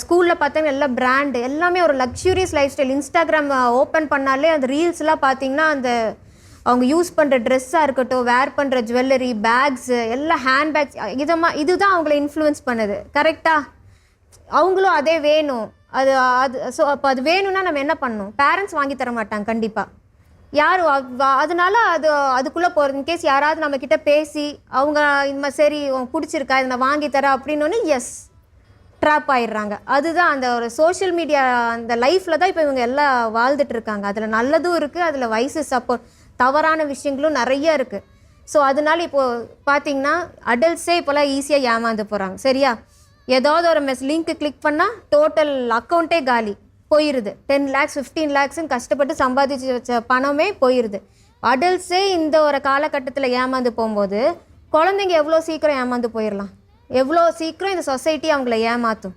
ஸ்கூலில் பார்த்தீங்கன்னா எல்லாம் பிராண்டு எல்லாமே ஒரு luxurious life style. Instagram open பண்ணாலே அந்த ரீல்ஸ்லாம் பார்த்தீங்கன்னா அந்த அவங்க யூஸ் பண்ணுற ட்ரெஸ்ஸாக இருக்கட்டும், வேர் பண்ணுற ஜுவல்லரி, பேக்ஸு, எல்லாம் ஹேண்ட்பேக்ஸ், இதுதான் அவங்கள இன்ஃப்ளூயன்ஸ் பண்ணுது. கரெக்டாக அவங்களும் அதே வேணும். அது அது ஸோ அப்போ அது வேணும்னா நம்ம என்ன பண்ணணும்? பேரண்ட்ஸ் வாங்கி தர மாட்டாங்க கண்டிப்பாக. யார் அதனால அதுக்குள்ளே போகிறது. இன்கேஸ் யாராவது நம்மக்கிட்ட பேசி அவங்க இந்த மாதிரி சரி பிடிச்சிருக்கா இதை நான் வாங்கி தரேன் அப்படின்னோடனே எஸ் ட்ராப் ஆயிடுறாங்க. அதுதான் அந்த ஒரு சோஷியல் மீடியா அந்த லைஃப்பில் தான் இப்போ இவங்க எல்லாம் வாழ்ந்துட்டு இருக்காங்க. அதில் நல்லதும் இருக்குது, அதில் வயசு சப்போர்ட் தவறான விஷயங்களும் நிறைய இருக்குது. ஸோ அதனால இப்போது பார்த்தீங்கன்னா அடல்ட்ஸே இப்போலாம் ஈஸியாக ஏமாந்து போகிறாங்க. சரியா? ஏதாவது ஒரு லிங்க்கு கிளிக் பண்ணால் டோட்டல் அக்கௌண்ட்டே காலி போயிடுது. 10 lakhs 15 lakhsன்னு கஷ்டப்பட்டு சம்பாதிச்சு வச்ச பணமே போயிடுது. அடல்ட்ஸே இந்த ஒரு காலகட்டத்தில் ஏமாந்து போகும்போது குழந்தைங்க எவ்வளோ சீக்கிரம் ஏமாந்து போயிடலாம், எவ்வளோ சீக்கிரம் இந்த சொசைட்டி அவங்கள ஏமாற்றும்.